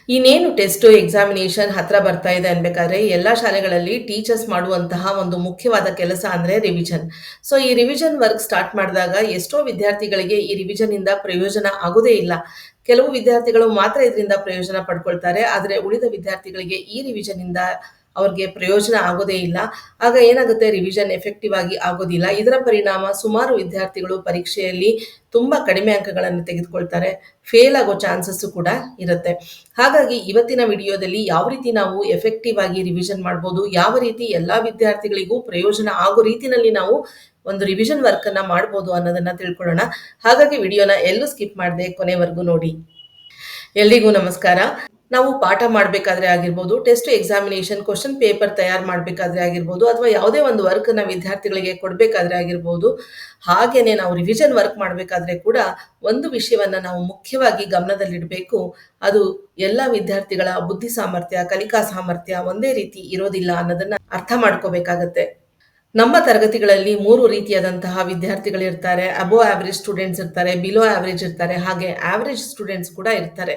ಇನ್ನೇನು test examination ಹತ್ರ ಬರ್ತಾ ಇದೆ ಅನ್ಬೇಕಾದ್ರೆ ಎಲ್ಲ ಶಾಲೆಗಳಲ್ಲಿ ಟೀಚರ್ಸ್ ಮಾಡುವಂತಹ ಒಂದು ಮುಖ್ಯವಾದ ಕೆಲಸ ಅಂದ್ರೆ ರಿವಿಷನ್. ಸೊ ಈ ರಿವಿಷನ್ ವರ್ಕ್ ಸ್ಟಾರ್ಟ್ ಮಾಡಿದಾಗ ಎಷ್ಟೋ ವಿದ್ಯಾರ್ಥಿಗಳಿಗೆ ಈ ರಿವಿಷನ್ ಇಂದ ಪ್ರಯೋಜನ ಆಗೋದೇ ಇಲ್ಲ. ಕೆಲವು ವಿದ್ಯಾರ್ಥಿಗಳು ಮಾತ್ರ ಇದರಿಂದ ಪ್ರಯೋಜನ ಪಡ್ಕೊಳ್ತಾರೆ, ಆದರೆ ಉಳಿದ ವಿದ್ಯಾರ್ಥಿಗಳಿಗೆ ಈ ರಿವಿಷನ್ ಇಂದ ಅವ್ರಿಗೆ ಪ್ರಯೋಜನ ಆಗೋದೇ ಇಲ್ಲ. ಆಗ ಏನಾಗುತ್ತೆ, ರಿವಿಷನ್ ಎಫೆಕ್ಟಿವ್ ಆಗಿ ಆಗೋದಿಲ್ಲ. ಇದರ ಪರಿಣಾಮ ಸುಮಾರು ವಿದ್ಯಾರ್ಥಿಗಳು ಪರೀಕ್ಷೆಯಲ್ಲಿ ತುಂಬಾ ಕಡಿಮೆ ಅಂಕಗಳನ್ನು ತೆಗೆದುಕೊಳ್ತಾರೆ, ಫೇಲ್ ಆಗೋ ಚಾನ್ಸಸ್ ಕೂಡ ಇರುತ್ತೆ. ಹಾಗಾಗಿ ಇವತ್ತಿನ ವಿಡಿಯೋದಲ್ಲಿ ಯಾವ ರೀತಿ ನಾವು ಎಫೆಕ್ಟಿವ್ ಆಗಿ ರಿವಿಷನ್ ಮಾಡ್ಬೋದು, ಯಾವ ರೀತಿ ಎಲ್ಲಾ ವಿದ್ಯಾರ್ಥಿಗಳಿಗೂ ಪ್ರಯೋಜನ ಆಗೋ ರೀತಿನಲ್ಲಿ ನಾವು ಒಂದು ರಿವಿಷನ್ ವರ್ಕ್ ಅನ್ನ ಮಾಡ್ಬೋದು ಅನ್ನೋದನ್ನ ತಿಳ್ಕೊಳ್ಳೋಣ. ಹಾಗಾಗಿ ವಿಡಿಯೋನ ಎಲ್ಲೂ ಸ್ಕಿಪ್ ಮಾಡದೆ ಕೊನೆವರೆಗೂ ನೋಡಿ. ಎಲ್ರಿಗೂ ನಮಸ್ಕಾರ. ನಾವು ಪಾಠ ಮಾಡಬೇಕಾದ್ರೆ ಆಗಿರ್ಬೋದು, ಟೆಸ್ಟ್ ಎಕ್ಸಾಮಿನೇಷನ್ ಕ್ವಶನ್ ಪೇಪರ್ ತಯಾರು ಮಾಡಬೇಕಾದ್ರೆ ಆಗಿರ್ಬೋದು, ಅಥವಾ ಯಾವುದೇ ಒಂದು ವರ್ಕ್ ನ ವಿದ್ಯಾರ್ಥಿಗಳಿಗೆ ಕೊಡಬೇಕಾದ್ರೆ ಆಗಿರ್ಬೋದು, ಹಾಗೇನೆ ನಾವು ರಿವಿಷನ್ ವರ್ಕ್ ಮಾಡಬೇಕಾದ್ರೆ ಕೂಡ ಒಂದು ವಿಷಯವನ್ನ ನಾವು ಮುಖ್ಯವಾಗಿ ಗಮನದಲ್ಲಿಡಬೇಕು. ಅದು ಎಲ್ಲ ವಿದ್ಯಾರ್ಥಿಗಳ ಬುದ್ಧಿ ಸಾಮರ್ಥ್ಯ, ಕಲಿಕಾ ಸಾಮರ್ಥ್ಯ ಒಂದೇ ರೀತಿ ಇರೋದಿಲ್ಲ ಅನ್ನೋದನ್ನ ಅರ್ಥ ಮಾಡ್ಕೋಬೇಕಾಗತ್ತೆ. ನಮ್ಮ ತರಗತಿಗಳಲ್ಲಿ 3 ರೀತಿಯಾದಂತಹ ವಿದ್ಯಾರ್ಥಿಗಳಿರ್ತಾರೆ. ಅಬೋ ಆವರೇಜ್ ಸ್ಟೂಡೆಂಟ್ಸ್ ಇರ್ತಾರೆ, ಬಿಲೋ ಆವರೇಜ್ ಇರ್ತಾರೆ, ಹಾಗೆ ಆವರೇಜ್ ಸ್ಟೂಡೆಂಟ್ಸ್ ಕೂಡ ಇರ್ತಾರೆ.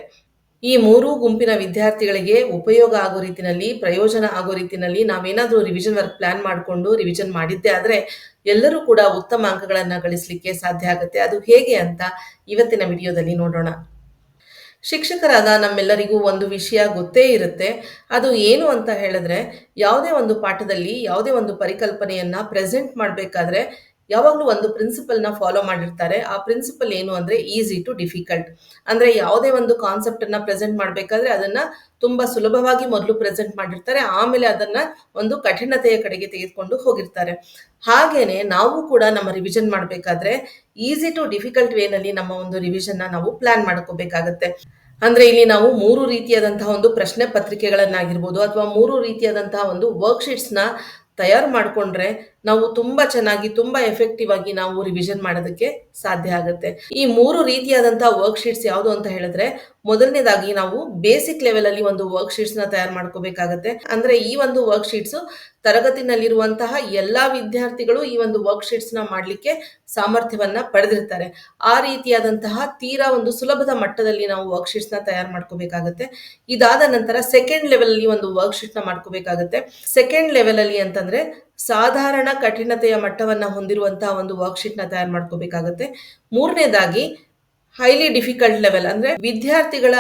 ಈ 3 ಗುಂಪಿನ ವಿದ್ಯಾರ್ಥಿಗಳಿಗೆ ಉಪಯೋಗ ಆಗೋ ರೀತಿನಲ್ಲಿ, ಪ್ರಯೋಜನ ಆಗೋ ರೀತಿನಲ್ಲಿ ನಾವೇನಾದ್ರೂ ರಿವಿಷನ್ ವರ್ಕ್ ಪ್ಲಾನ್ ಮಾಡಿಕೊಂಡು ರಿವಿಷನ್ ಮಾಡಿದ್ದೆ ಆದ್ರೆ ಎಲ್ಲರೂ ಕೂಡ ಉತ್ತಮ ಅಂಕಗಳನ್ನ ಗಳಿಸಲಿಕ್ಕೆ ಸಾಧ್ಯ ಆಗುತ್ತೆ. ಅದು ಹೇಗೆ ಅಂತ ಇವತ್ತಿನ ವಿಡಿಯೋದಲ್ಲಿ ನೋಡೋಣ. ಶಿಕ್ಷಕರಾದ ನಮ್ಮೆಲ್ಲರಿಗೂ ಒಂದು ವಿಷಯ ಗೊತ್ತೇ ಇರುತ್ತೆ. ಅದು ಏನು ಅಂತ ಹೇಳಿದ್ರೆ, ಯಾವುದೇ ಒಂದು ಪಾಠದಲ್ಲಿ ಯಾವುದೇ ಒಂದು ಪರಿಕಲ್ಪನೆಯನ್ನ ಪ್ರೆಸೆಂಟ್ ಮಾಡಬೇಕಾದ್ರೆ ಯಾವಾಗಲೂ ಒಂದು ಪ್ರಿನ್ಸಿಪಲ್ನ ಫಾಲೋ ಮಾಡಿರ್ತಾರೆ. ಆ ಪ್ರಿನ್ಸಿಪಲ್ ಏನು ಅಂದ್ರೆ ಈಸಿ ಟು ಡಿಫಿಕಲ್ಟ್. ಅಂದ್ರೆ ಯಾವುದೇ ಒಂದು ಕಾನ್ಸೆಪ್ಟ್ ಅನ್ನ ಪ್ರೆಸೆಂಟ್ ಮಾಡಬೇಕಾದ್ರೆ ಅದನ್ನ ತುಂಬಾ ಸುಲಭವಾಗಿ ಮೊದಲು ಪ್ರೆಸೆಂಟ್ ಮಾಡಿರ್ತಾರೆ, ಆಮೇಲೆ ಅದನ್ನ ಒಂದು ಕಠಿಣತೆಯ ಕಡೆಗೆ ತೆಗೆದುಕೊಂಡು ಹೋಗಿರ್ತಾರೆ. ಹಾಗೇನೆ ನಾವು ಕೂಡ ನಮ್ಮ ರಿವಿಷನ್ ಮಾಡಬೇಕಾದ್ರೆ ಈಸಿ ಟು ಡಿಫಿಕಲ್ಟ್ ವೇನಲ್ಲಿ ನಮ್ಮ ಒಂದು ರಿವಿಷನ್ ನಾವು ಪ್ಲಾನ್ ಮಾಡ್ಕೋಬೇಕಾಗತ್ತೆ. ಅಂದ್ರೆ ಇಲ್ಲಿ ನಾವು 3 ರೀತಿಯಾದಂತಹ ಒಂದು ಪ್ರಶ್ನೆ ಪತ್ರಿಕೆಗಳನ್ನಾಗಿರ್ಬೋದು, ಅಥವಾ 3 ರೀತಿಯಾದಂತಹ ಒಂದು ವರ್ಕ್ಶೀಟ್ಸ್ ನ ತಯಾರು ಮಾಡಿಕೊಂಡ್ರೆ ನಾವು ತುಂಬಾ ಚೆನ್ನಾಗಿ, ತುಂಬಾ ಎಫೆಕ್ಟಿವ್ ಆಗಿ ನಾವು ರಿವಿಷನ್ ಮಾಡೋದಕ್ಕೆ ಸಾಧ್ಯ ಆಗುತ್ತೆ. ಈ 3 ರೀತಿಯಾದಂತಹ ವರ್ಕ್ಶೀಟ್ಸ್ ಯಾವುದು ಅಂತ ಹೇಳಿದ್ರೆ, ಮೊದಲನೇದಾಗಿ ನಾವು ಬೇಸಿಕ್ ಲೆವೆಲ್ ಅಲ್ಲಿ ಒಂದು ವರ್ಕ್ಶೀಟ್ಸ್ ನ ತಯಾರು ಮಾಡ್ಕೋಬೇಕಾಗತ್ತೆ. ಅಂದ್ರೆ ಈ ಒಂದು ವರ್ಕ್ಶೀಟ್ಸ್ ತರಗತಿನಲ್ಲಿರುವಂತಹ ಎಲ್ಲಾ ವಿದ್ಯಾರ್ಥಿಗಳು ಈ ಒಂದು ವರ್ಕ್ಶೀಟ್ಸ್ ನ ಮಾಡ್ಲಿಕ್ಕೆ ಸಾಮರ್ಥ್ಯವನ್ನ ಪಡೆದಿರ್ತಾರೆ. ಆ ರೀತಿಯಾದಂತಹ ತೀರಾ ಒಂದು ಸುಲಭದ ಮಟ್ಟದಲ್ಲಿ ನಾವು ವರ್ಕ್ಶೀಟ್ಸ್ ನ ತಯಾರು ಮಾಡ್ಕೋಬೇಕಾಗತ್ತೆ. ಇದಾದ ನಂತರ ಸೆಕೆಂಡ್ ಲೆವೆಲ್ ಅಲ್ಲಿ ಒಂದು ವರ್ಕ್ಶೀಟ್ ನ ಮಾಡ್ಕೋಬೇಕಾಗತ್ತೆ. ಸೆಕೆಂಡ್ ಲೆವೆಲ್ ಅಲ್ಲಿ ಅಂತಂದ್ರೆ ಸಾಧಾರಣ ಕಠಿಣತೆಯ ಮಟ್ಟವನ್ನ ಹೊಂದಿರುವಂತಹ ಒಂದು ವರ್ಕ್ಶೀಟ್ ನ ತಯಾರು ಮಾಡ್ಕೋಬೇಕಾಗತ್ತೆ. ಮೂರನೇದಾಗಿ ಹೈಲಿ ಡಿಫಿಕಲ್ಟ್ ಲೆವೆಲ್, ಅಂದ್ರೆ ವಿದ್ಯಾರ್ಥಿಗಳ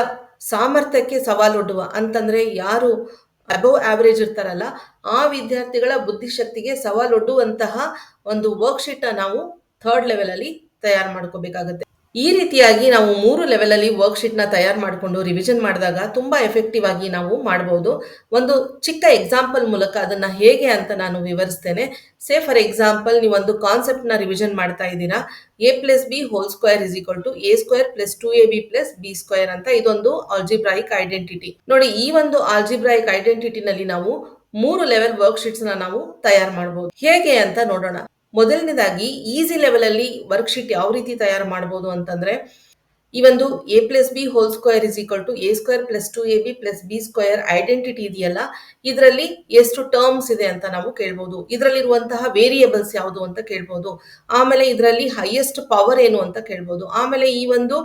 ಸಾಮರ್ಥ್ಯಕ್ಕೆ ಸವಾಲೊಡ್ಡುವ, ಅಂತಂದ್ರೆ ಯಾರು ಅಬೌವ್ ಆವರೇಜ್ ಇರ್ತಾರಲ್ಲ ಆ ವಿದ್ಯಾರ್ಥಿಗಳ ಬುದ್ಧಿಶಕ್ತಿಗೆ ಸವಾಲೊಡ್ಡುವಂತಹ ಒಂದು ವರ್ಕ್ಶೀಟ್ ನಾವು ಥರ್ಡ್ ಲೆವೆಲ್ ಅಲ್ಲಿ ತಯಾರು ಮಾಡ್ಕೋಬೇಕಾಗುತ್ತೆ. ಈ ರೀತಿಯಾಗಿ ನಾವು 3 ಲೆವೆಲ್ ಅಲ್ಲಿ ವರ್ಕ್ಶೀಟ್ ನ ತಯಾರು ಮಾಡಿಕೊಂಡು ರಿವಿಷನ್ ಮಾಡಿದಾಗ ತುಂಬಾ ಎಫೆಕ್ಟಿವ್ ಆಗಿ ನಾವು ಮಾಡಬಹುದು. ಒಂದು ಚಿಕ್ಕ ಎಕ್ಸಾಂಪಲ್ ಮೂಲಕ ಅದನ್ನ ಹೇಗೆ ಅಂತ ನಾನು ವಿವರಿಸ್ತೇನೆ. ಸೇ ಫಾರ್ ಎಕ್ಸಾಂಪಲ್, ನೀವು ಒಂದು ಕಾನ್ಸೆಪ್ಟ್ ನ ರಿವಿಷನ್ ಮಾಡ್ತಾ ಇದ್ದೀರಾ. a+b² = a²+2ab+b² ಅಂತ ಇದೊಂದು ಆಲ್ಜಿಬ್ರಾಯಿಕ್ ಐಡೆಂಟಿಟಿ. ನೋಡಿ, ಈ ಒಂದು ಆಲ್ಜಿಬ್ರಾಯಿಕ್ ಐಡೆಂಟಿಟಿ ನಲ್ಲಿ ನಾವು 3 ಲೆವೆಲ್ ವರ್ಕ್ಶೀಟ್ಸ್ ನ ನಾವು ತಯಾರು ಮಾಡಬಹುದು. ಹೇಗೆ ಅಂತ ನೋಡೋಣ. ಮೊದಲನೇದಾಗಿ ಈಸಿ ಲೆವೆಲ್ ಅಲ್ಲಿ ವರ್ಕ್ಶೀಟ್ ಯಾವ ರೀತಿ ತಯಾರು ಮಾಡಬಹುದು ಅಂತಂದ್ರೆ, ಈ ಒಂದು a+b² a²+2ab+b² ಐಡೆಂಟಿಟಿ ಇದೆಯಲ್ಲ, ಇದರಲ್ಲಿ ಎಷ್ಟು ಟರ್ಮ್ಸ್ ಇದೆ ಅಂತ ನಾವು ಕೇಳ್ಬೋದು. ಇದರಲ್ಲಿರುವಂತಹ ವೇರಿಯೇಬಲ್ಸ್ ಯಾವುದು ಅಂತ ಕೇಳ್ಬೋದು. ಆಮೇಲೆ ಇದರಲ್ಲಿ ಹೈಯೆಸ್ಟ್ ಪವರ್ ಏನು ಅಂತ ಕೇಳ್ಬೋದು. ಆಮೇಲೆ ಈ ಒಂದು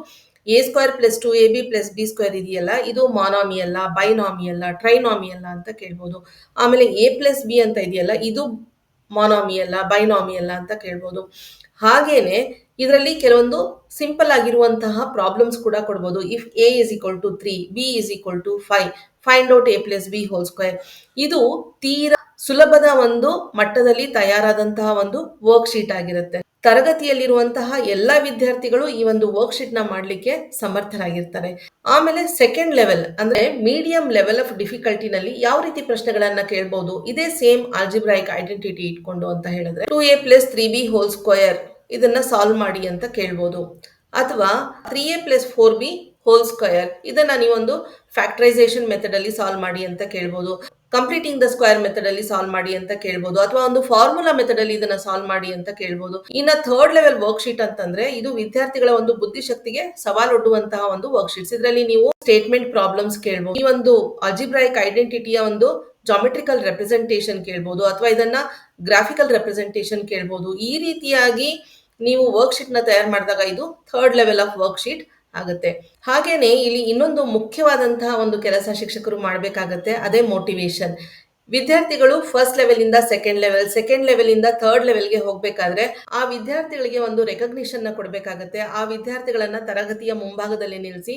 a²+2ab+b² ಇದೆಯಲ್ಲ, ಇದು ಮಾನಾಮಿಯಲ್ಲ, ಬೈನಾಮಿಯಲ್ಲ, ಟ್ರೈನಾಮಿಯಲ್ಲ ಅಂತ ಕೇಳ್ಬೋದು. ಆಮೇಲೆ a+b ಅಂತ ಇದೆಯಲ್ಲ, ಇದು ಮಾನಾಮಿಯಲ್ಲ, ಬೈನಾಮಿಯಲ್ಲ ಅಂತ ಕೇಳ್ಬೋದು. ಹಾಗೇನೆ ಇದರಲ್ಲಿ ಕೆಲವೊಂದು ಸಿಂಪಲ್ ಆಗಿರುವಂತಹ ಪ್ರಾಬ್ಲಮ್ಸ್ ಕೂಡ ಕೊಡ್ಬೋದು. If a = 3, b = 5, find out a+b². ಇದು ತೀರಾ ಸುಲಭದ ಒಂದು ಮಟ್ಟದಲ್ಲಿ ತಯಾರಾದಂತಹ ಒಂದು ವರ್ಕ್ಶೀಟ್ ಆಗಿರುತ್ತೆ. ತರಗತಿಯಲ್ಲಿರುವಂತಹ ಎಲ್ಲ ವಿದ್ಯಾರ್ಥಿಗಳು ಈ ಒಂದು ವರ್ಕ್ಶೀಟ್ ನ ಮಾಡ್ಲಿಕ್ಕೆ ಸಮರ್ಥರಾಗಿರ್ತಾರೆ. ಆಮೇಲೆ ಸೆಕೆಂಡ್ ಲೆವೆಲ್ ಅಂದ್ರೆ ಮೀಡಿಯಂ ಲೆವೆಲ್ ಆಫ್ ಡಿಫಿಕಲ್ಟಿ ನಲ್ಲಿ ಯಾವ ರೀತಿ ಪ್ರಶ್ನೆಗಳನ್ನ ಕೇಳಬಹುದು, ಇದೇ ಸೇಮ್ ಆಲ್ಜಿಬ್ರಾಯಿಕ್ ಐಡೆಂಟಿಟಿ ಇಟ್ಕೊಂಡು ಅಂತ ಹೇಳಿದ್ರೆ 2a+3b² ಇದನ್ನ ಸಾಲ್ವ್ ಮಾಡಿ ಅಂತ ಕೇಳ್ಬೋದು. ಅಥವಾ 3a+4b² ಇದನ್ನ ನೀವೊಂದು ಫ್ಯಾಕ್ಟರೈಸೇಷನ್ ಮೆಥಡ್ ಅಲ್ಲಿ ಸಾಲ್ವ್ ಮಾಡಿ ಅಂತ ಕೇಳ್ಬೋದು. ಕಂಪ್ಲೀಟಿಂಗ್ ದ ಸ್ಕ್ವೇರ್ ಮೆಥಡ್ ಅಲ್ಲಿ ಸಾಲ್ವ್ ಮಾಡಿ ಅಂತ ಕೇಳ್ಬೋದು. ಅಥವಾ ಒಂದು ಫಾರ್ಮುಲಾ ಮೆಥಡ್ ಅಲ್ಲಿ ಇದನ್ನ ಸಾಲ್ವ್ ಮಾಡಿ ಅಂತ ಕೇಳ್ಬೋದು. ಇನ್ನ ಥರ್ಡ್ ಲೆವೆಲ್ ವರ್ಕ್ಶೀಟ್ ಅಂತಂದ್ರೆ ಇದು ವಿದ್ಯಾರ್ಥಿಗಳ ಒಂದು ಬುದ್ಧಿಶಕ್ತಿಗೆ ಸವಾಲೊಡ್ಡುವಂತಹ ಒಂದು ವರ್ಕ್ಶೀಟ್ಸ್. ಇದರಲ್ಲಿ ನೀವು ಸ್ಟೇಟ್ಮೆಂಟ್ ಪ್ರಾಬ್ಲಮ್ಸ್ ಕೇಳ್ಬೋದು. ಈ ಒಂದು ಆಲ್ಜಿಬ್ರಾಯಿಕ್ ಐಡೆಂಟಿಟಿಯ ಒಂದು ಜಾಮೆಟ್ರಿಕಲ್ ರೆಪ್ರೆಸೆಂಟೇಷನ್ ಕೇಳ್ಬೋದು, ಅಥವಾ ಇದನ್ನ ಗ್ರಾಫಿಕಲ್ ರೆಪ್ರೆಸೆಂಟೇಷನ್ ಕೇಳ್ಬೋದು. ಈ ರೀತಿಯಾಗಿ ನೀವು ವರ್ಕ್ಶೀಟ್ ನ ತಯಾರು ಮಾಡಿದಾಗ ಇದು ಥರ್ಡ್ ಲೆವೆಲ್ ಆಫ್ ವರ್ಕ್ಶೀಟ್ ಆಗುತ್ತೆ. ಹಾಗೇನೆ ಇಲ್ಲಿ ಇನ್ನೊಂದು ಮುಖ್ಯವಾದಂತಹ ಒಂದು ಕೆಲಸ ಶಿಕ್ಷಕರು ಮಾಡಬೇಕಾಗತ್ತೆ. ಅದೇ ಮೋಟಿವೇಷನ್. ವಿದ್ಯಾರ್ಥಿಗಳು ಫಸ್ಟ್ ಲೆವೆಲಿಂದ ಸೆಕೆಂಡ್ ಲೆವೆಲ್, ಸೆಕೆಂಡ್ ಲೆವೆಲಿಂದ ಥರ್ಡ್ ಲೆವೆಲ್‌ಗೆ ಹೋಗ್ಬೇಕಾದ್ರೆ, ಆ ವಿದ್ಯಾರ್ಥಿಗಳಿಗೆ ಒಂದು ರೆಕಗ್ನಿಷನ್‌ನ ಕೊಡ್ಬೇಕಾಗತ್ತೆ. ಆ ವಿದ್ಯಾರ್ಥಿಗಳನ್ನ ತರಗತಿಯ ಮುಂಭಾಗದಲ್ಲಿ ನಿಲ್ಲಿಸಿ,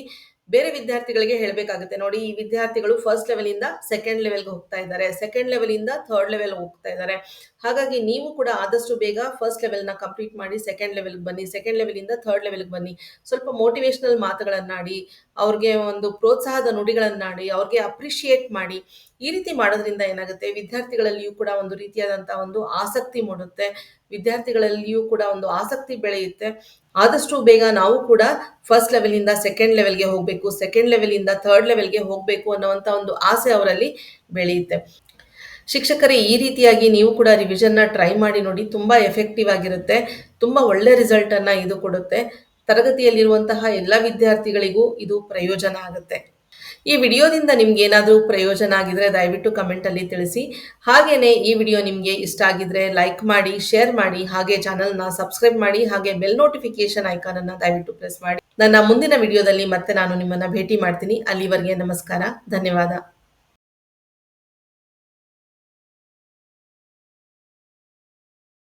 ಬೇರೆ ವಿದ್ಯಾರ್ಥಿಗಳಿಗೆ ಹೇಳ್ಬೇಕಾಗುತ್ತೆ. ನೋಡಿ, ಈ ವಿದ್ಯಾರ್ಥಿಗಳು ಫಸ್ಟ್ ಲೆವೆಲಿಂದ ಸೆಕೆಂಡ್ ಲೆವೆಲ್‌ಗೆ ಹೋಗ್ತಾ ಇದ್ದಾರೆ. ಸೆಕೆಂಡ್ ಲೆವೆಲಿಂದ ಥರ್ಡ್ ಲೆವೆಲ್‌ಗೆ ಹೋಗ್ತಾ ಇದ್ದಾರೆ. ಹಾಗಾಗಿ ನೀವು ಕೂಡ ಆದಷ್ಟು ಬೇಗ ಫಸ್ಟ್ ಲೆವೆಲ್‌ನ ಕಂಪ್ಲೀಟ್ ಮಾಡಿ ಸೆಕೆಂಡ್ ಲೆವೆಲ್‌ಗೆ ಬನ್ನಿ. ಸೆಕೆಂಡ್ ಲೆವೆಲಿಂದ ಥರ್ಡ್ ಲೆವೆಲ್‌ಗೆ ಬನ್ನಿ. ಸ್ವಲ್ಪ ಮೋಟಿವೇಷನಲ್ ಮಾತುಗಳನ್ನಾಡಿ, ಅವ್ರಿಗೆ ಒಂದು ಪ್ರೋತ್ಸಾಹದ ನುಡಿಗಳನ್ನಾಡಿ, ಅವ್ರಿಗೆ ಅಪ್ರಿಶಿಯೇಟ್ ಮಾಡಿ. ಈ ರೀತಿ ಮಾಡೋದ್ರಿಂದ ಏನಾಗುತ್ತೆ, ವಿದ್ಯಾರ್ಥಿಗಳಲ್ಲಿಯೂ ಕೂಡ ಒಂದು ರೀತಿಯಾದಂತಹ ಒಂದು ಆಸಕ್ತಿ ಮೂಡುತ್ತೆ. ವಿದ್ಯಾರ್ಥಿಗಳಲ್ಲಿಯೂ ಕೂಡ ಒಂದು ಆಸಕ್ತಿ ಬೆಳೆಯುತ್ತೆ. ಆದಷ್ಟು ಬೇಗ ನಾವು ಕೂಡ ಫಸ್ಟ್ ಲೆವೆಲಿಂದ ಸೆಕೆಂಡ್ ಲೆವೆಲ್‌ಗೆ ಹೋಗ್ಬೇಕು, ಸೆಕೆಂಡ್ ಲೆವೆಲಿಂದ ಥರ್ಡ್ ಲೆವೆಲ್‌ಗೆ ಹೋಗ್ಬೇಕು ಅನ್ನುವಂಥ ಒಂದು ಆಸೆ ಅವರಲ್ಲಿ ಬೆಳೆಯುತ್ತೆ. ಶಿಕ್ಷಕರೇ, ಈ ರೀತಿಯಾಗಿ ನೀವು ಕೂಡ ರಿವಿಷನ್‌ನ ಟ್ರೈ ಮಾಡಿ ನೋಡಿ. ತುಂಬಾ ಎಫೆಕ್ಟಿವ್ ಆಗಿರುತ್ತೆ. ತುಂಬಾ ಒಳ್ಳೆ ರಿಸಲ್ಟನ್ನ ಇದು ಕೊಡುತ್ತೆ. ತರಗತಿಯಲ್ಲಿರುವಂತಹ ಎಲ್ಲ ವಿದ್ಯಾರ್ಥಿಗಳಿಗೂ ಇದು ಪ್ರಯೋಜನ ಆಗುತ್ತೆ. ಈ ವಿಡಿಯೋದಿಂದ ನಿಮ್ಗೇನಾದ್ರೂ ಪ್ರಯೋಜನ ಆಗಿದ್ರೆ ದಯವಿಟ್ಟು ಕಮೆಂಟಲ್ಲಿ ತಿಳಿಸಿ. ಹಾಗೇನೆ ಈ ವಿಡಿಯೋ ನಿಮ್ಗೆ ಇಷ್ಟ ಆಗಿದ್ರೆ ಲೈಕ್ ಮಾಡಿ, ಶೇರ್ ಮಾಡಿ, ಹಾಗೆ ಚಾನಲ್‌ನ ಸಬ್ಸ್ಕ್ರೈಬ್ ಮಾಡಿ, ಹಾಗೆ ಬೆಲ್ ನೋಟಿಫಿಕೇಷನ್ ಐಕಾನ್ ಅನ್ನ ದಯವಿಟ್ಟು ಪ್ರೆಸ್ ಮಾಡಿ. ನನ್ನ ಮುಂದಿನ ವಿಡಿಯೋದಲ್ಲಿ ಮತ್ತೆ ನಾನು ನಿಮ್ಮನ್ನ ಭೇಟಿ ಮಾಡ್ತೀನಿ. ಅಲ್ಲಿವರೆಗೆ ನಮಸ್ಕಾರ. ಧನ್ಯವಾದ.